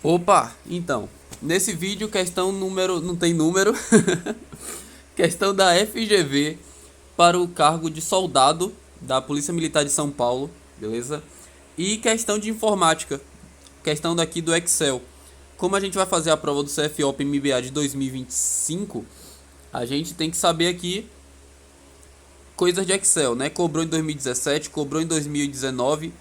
Opa, então, nesse vídeo questão número, não tem número, questão da FGV para o cargo de soldado da Polícia Militar de São Paulo, beleza? E questão de informática, questão daqui do Excel. Como a gente vai fazer a prova do CFOP MBA de 2025, a gente tem que saber aqui coisas de Excel, né? Cobrou em 2017, cobrou em 2019,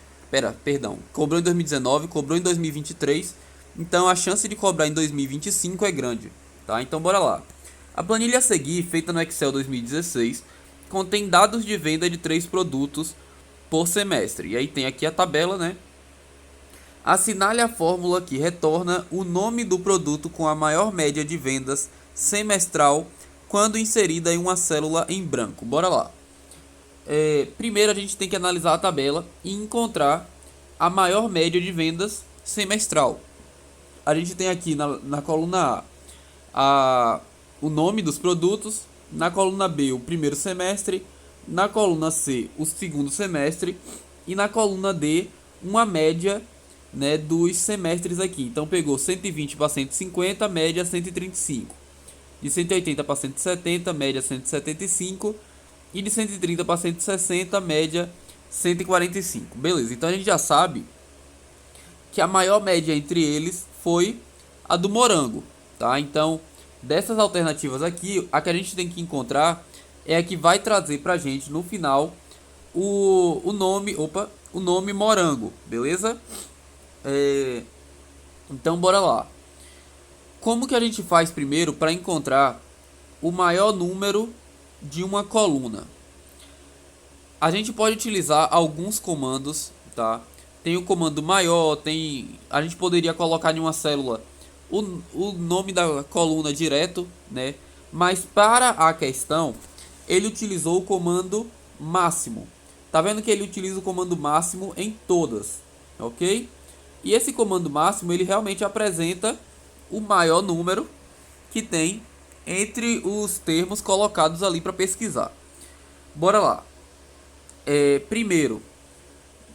perdão, cobrou em 2019, cobrou em 2023, então a chance de cobrar em 2025 é grande, tá? Então bora lá. A planilha a seguir, feita no Excel 2016, contém dados de venda de 3 produtos por semestre. E aí tem aqui a tabela, né? Assinale a fórmula que retorna o nome do produto com a maior média de vendas semestral quando inserida em uma célula em branco. Bora lá. Primeiro a gente tem que analisar a tabela e encontrar a maior média de vendas semestral. A gente tem aqui na coluna A o nome dos produtos, na coluna B o primeiro semestre, na coluna C o segundo semestre e na coluna D uma média, né, dos semestres aqui. Então pegou 120 para 150, média 135. De 180 para 170, média 175. E de 130 para 160, média 145. Beleza, então a gente já sabe que a maior média entre eles foi a do morango, tá? Então, dessas alternativas aqui, a que a gente tem que encontrar é a que vai trazer pra gente no final o nome morango, beleza? Então, bora lá. Como que a gente faz primeiro para encontrar o maior número de uma coluna? A gente pode utilizar alguns comandos, tá? Tem o comando maior, a gente poderia colocar em uma célula o nome da coluna direto, né? Mas para a questão, ele utilizou o comando máximo. Tá vendo que ele utiliza o comando máximo em todas, ok? E esse comando máximo, ele realmente apresenta o maior número que tem entre os termos colocados ali para pesquisar. Bora lá. Primeiro,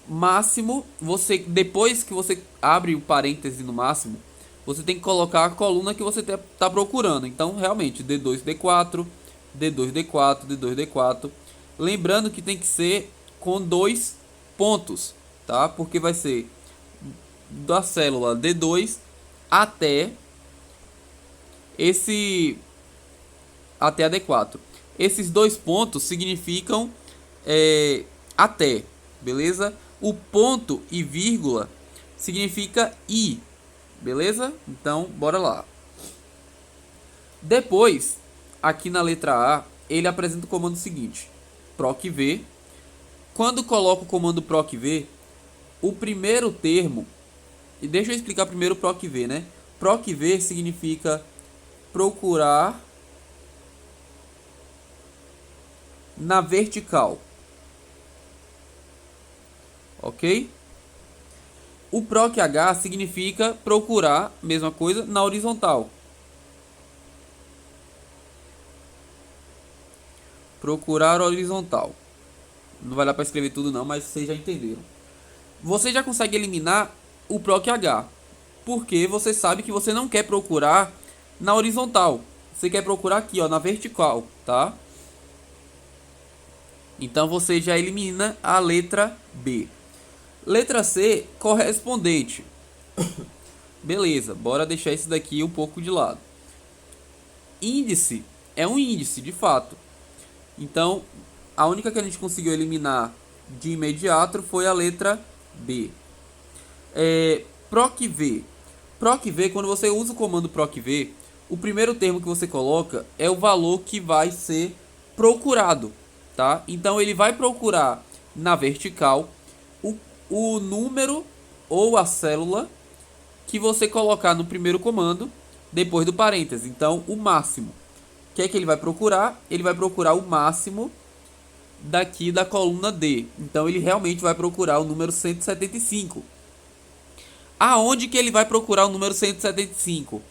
máximo, você depois que você abre o parêntese no máximo, você tem que colocar a coluna que você está procurando. Então, realmente, D2, D4, D2, D4, D2, D4. Lembrando que tem que ser com dois pontos, tá? Porque vai ser da célula D2 até esse até a D4. Esses dois pontos significam até, beleza? O ponto e vírgula significa i, beleza? Então, bora lá. Depois, aqui na letra A, ele apresenta o comando seguinte: procv. Quando coloco o comando procv, o primeiro termo, e deixa eu explicar primeiro o procv, né? Procv significa procurar na vertical, ok? O proc h significa procurar, mesma coisa, na horizontal. Procurar horizontal. Não vai dar para escrever tudo não, mas vocês já entenderam. Você já consegue eliminar o proc h, porque você sabe que você não quer procurar na horizontal. Você quer procurar aqui, ó, na vertical, tá? Então você já elimina a letra B. Letra C, correspondente. Beleza, bora deixar isso daqui um pouco de lado. Índice é um índice, de fato. Então, a única que a gente conseguiu eliminar de imediato foi a letra B. PROC-V. PROC-V, quando você usa o comando PROC-V, o primeiro termo que você coloca é o valor que vai ser procurado, tá? Então ele vai procurar na vertical o número ou a célula que você colocar no primeiro comando depois do parêntese. Então o máximo. O que é que ele vai procurar? Ele vai procurar o máximo daqui da coluna D. Então ele realmente vai procurar o número 175. Aonde que ele vai procurar o número 175?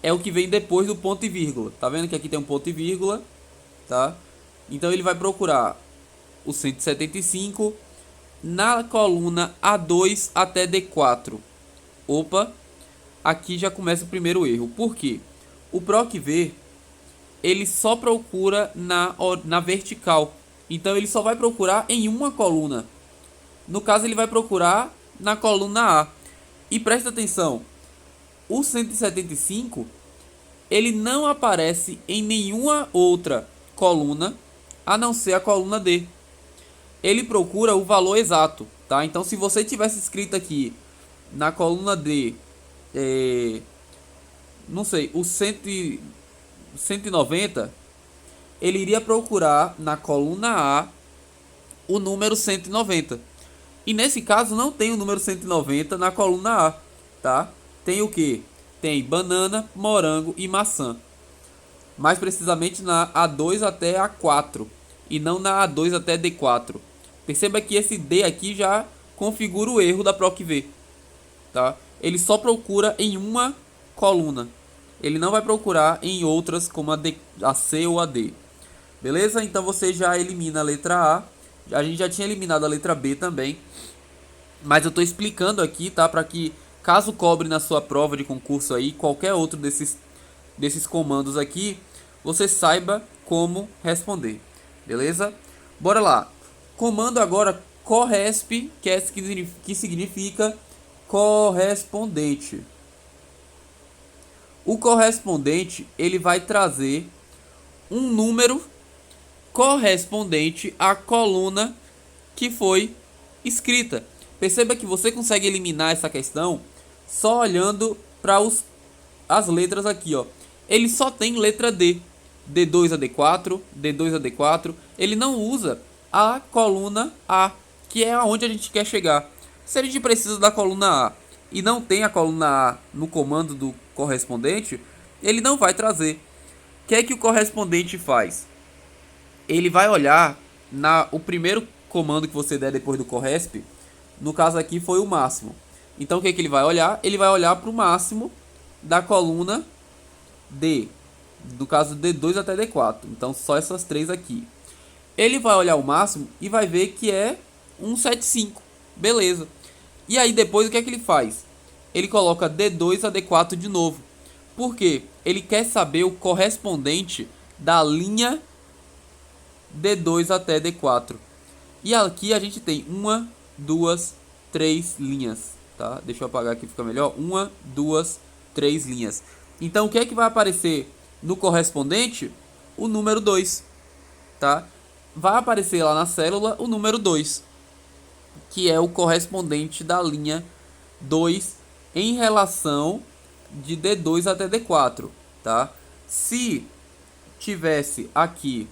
É o que vem depois do ponto e vírgula. Tá vendo que aqui tem um ponto e vírgula, tá? Então ele vai procurar o 175 na coluna A2 até D4. Opa, aqui já começa o primeiro erro. Por quê? O PROC-V, ele só procura na vertical. Então ele só vai procurar em uma coluna. No caso, ele vai procurar na coluna A. E presta atenção, o 175, ele não aparece em nenhuma outra coluna, a não ser a coluna D. Ele procura o valor exato, tá? Então, se você tivesse escrito aqui na coluna D, não sei, o 190, ele iria procurar na coluna A o número 190. E nesse caso não tem o número 190 na coluna A, tá? Tem o que? Tem banana, morango e maçã. Mais precisamente na A2 até A4 e não na A2 até D4. Perceba que esse D aqui já configura o erro da PROC-V, tá? Ele só procura em uma coluna. Ele não vai procurar em outras como a C ou a D. Beleza? Então você já elimina a letra A. A gente já tinha eliminado a letra B também. Mas eu estou explicando aqui, tá? Para que caso cobre na sua prova de concurso aí, qualquer outro desses comandos aqui, você saiba como responder. Beleza? Bora lá. Comando agora corresp, que significa correspondente. O correspondente, ele vai trazer um número correspondente à coluna que foi escrita. Perceba que você consegue eliminar essa questão só olhando para as letras aqui, ó. Ele só tem letra D, D2 a D4, D2 a D4. Ele não usa a coluna A, que é aonde a gente quer chegar. Se a gente precisa da coluna A e não tem a coluna A no comando do correspondente, ele não vai trazer. O que é que o correspondente faz? Ele vai olhar o primeiro comando que você der depois do corresp. No caso aqui foi o máximo. Então o que é que ele vai olhar? Ele vai olhar para o máximo da coluna D. No caso D2 até D4. Então só essas três aqui. Ele vai olhar o máximo e vai ver que é 175. Beleza. E aí depois o que é que ele faz? Ele coloca D2 a D4 de novo. Por quê? Ele quer saber o correspondente da linha D2 até D4. E aqui a gente tem 1, 2, 3 linhas, tá? Deixa eu apagar aqui, fica melhor. 1, 2, 3 linhas. Então o que é que vai aparecer no correspondente? O número 2, tá? Vai aparecer lá na célula o número 2, que é o correspondente da linha 2 em relação de D2 até D4, tá? Se tivesse aqui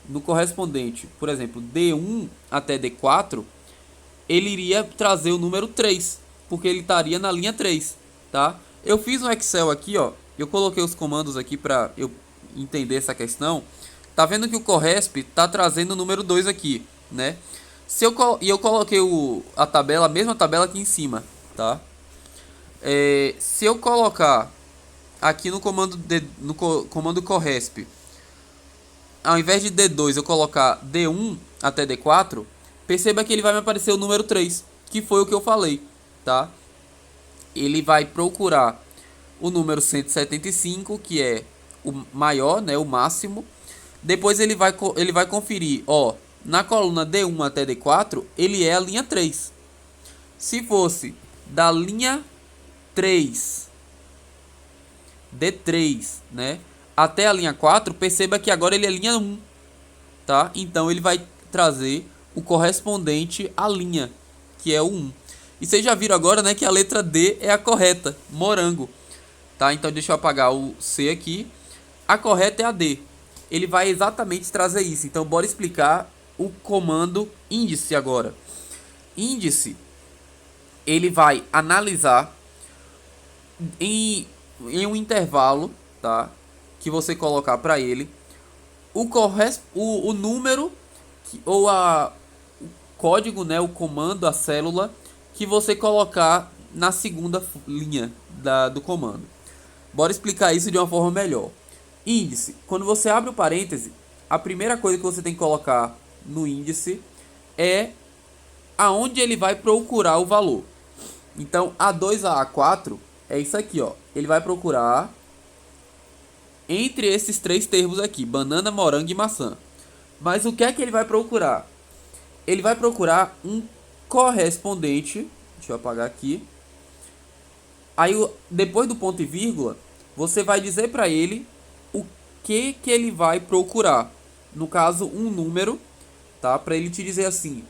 no correspondente, por exemplo, D1 até D4, ele iria trazer o número 3, porque ele estaria na linha 3, tá? Eu fiz um Excel aqui, ó. Eu coloquei os comandos aqui para eu entender essa questão. Tá vendo que o corresp tá trazendo o número 2 aqui, né? E eu coloquei a mesma tabela aqui em cima, tá? Se eu colocar aqui no comando corresp, ao invés de D2 eu colocar D1 até D4, perceba que ele vai me aparecer o número 3, que foi o que eu falei, tá? Ele vai procurar o número 175, que é o maior, né, o máximo. Depois ele vai conferir, ó, na coluna D1 até D4, ele é a linha 3. Se fosse da linha 3, D3, né, até a linha 4, perceba que agora ele é linha 1, tá? Então ele vai trazer o correspondente à linha, que é o 1. E vocês já viram agora, né, que a letra D é a correta, morango, tá? Então deixa eu apagar o C aqui. A correta é a D. Ele vai exatamente trazer isso. Então bora explicar o comando índice agora. Índice, ele vai analisar em um intervalo, tá, que você colocar para ele o número ou o código, né, o comando, a célula que você colocar na segunda linha do comando. Bora explicar isso de uma forma melhor. Índice, quando você abre o parêntese, a primeira coisa que você tem que colocar no índice é aonde ele vai procurar o valor. Então A2 a A4 é isso aqui, ó. Ele vai procurar entre esses três termos aqui, banana, morango e maçã. Mas o que é que ele vai procurar? Ele vai procurar um correspondente. Deixa eu apagar aqui. Aí, depois do ponto e vírgula, você vai dizer para ele o que ele vai procurar. No caso, um número, tá? Para ele te dizer assim.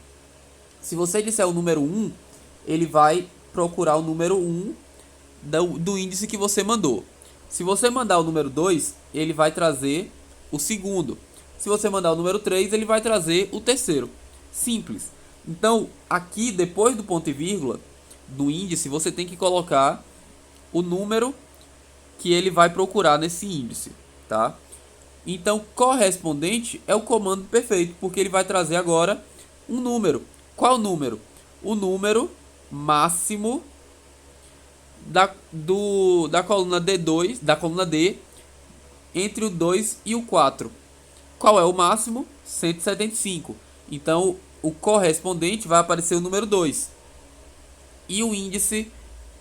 Se você disser o número 1, ele vai procurar o número 1 do índice que você mandou. Se você mandar o número 2, ele vai trazer o segundo. Se você mandar o número 3, ele vai trazer o terceiro. Simples. Então, aqui, depois do ponto e vírgula, do índice, você tem que colocar o número que ele vai procurar nesse índice, tá? Então, correspondente é o comando perfeito, porque ele vai trazer agora um número. Qual número? O número máximo da coluna D2, da coluna D, entre o 2 e o 4. Qual é o máximo? 175. Então, o correspondente vai aparecer o número 2. E o índice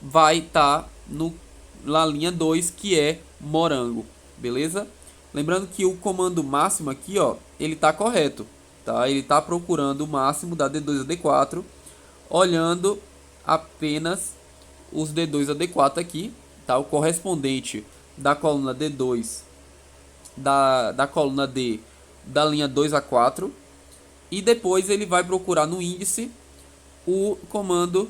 vai estar na linha 2, que é morango. Beleza? Lembrando que o comando máximo aqui, ó, ele está correto. Tá? Ele está procurando o máximo da D2 a D4, olhando apenas os D2 a D4 aqui, tá? O correspondente da coluna D2, da coluna D, da linha 2 a 4, e depois ele vai procurar no índice o comando,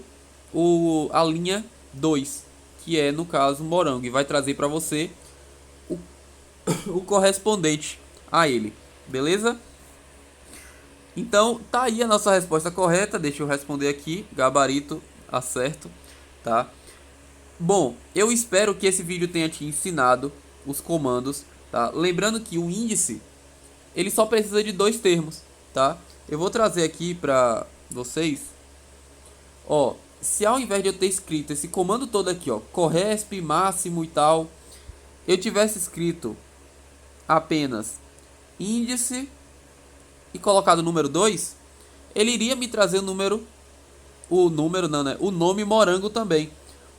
a linha 2, que é, no caso, morango, e vai trazer para você o correspondente a ele, beleza? Então, tá aí a nossa resposta correta. Deixa eu responder aqui, gabarito, acerto, tá? Bom, eu espero que esse vídeo tenha te ensinado os comandos, tá? Lembrando que o índice, ele só precisa de 2 termos, tá? Eu vou trazer aqui pra vocês, ó, se ao invés de eu ter escrito esse comando todo aqui, ó, corresp, máximo e tal, eu tivesse escrito apenas índice e colocado o número 2, ele iria me trazer o nome morango também.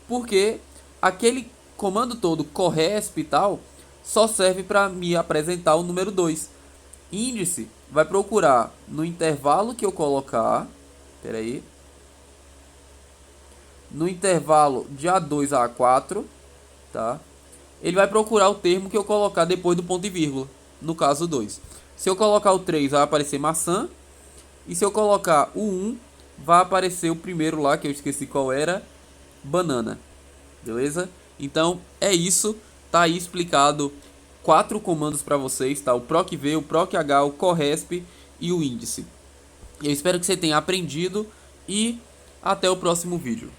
Porque aquele comando todo, corresp e tal, só serve para me apresentar o número 2. Índice vai procurar no intervalo que eu colocar, no intervalo de A2 a A4, tá? Ele vai procurar o termo que eu colocar depois do ponto e vírgula, no caso 2. Se eu colocar o 3, vai aparecer maçã. E se eu colocar o 1, vai aparecer o primeiro lá, que eu esqueci qual era, banana. Beleza? Então, é isso. Tá aí explicado 4 comandos para vocês, tá? O procv, o proch, o corresp e o índice. Eu espero que você tenha aprendido e até o próximo vídeo.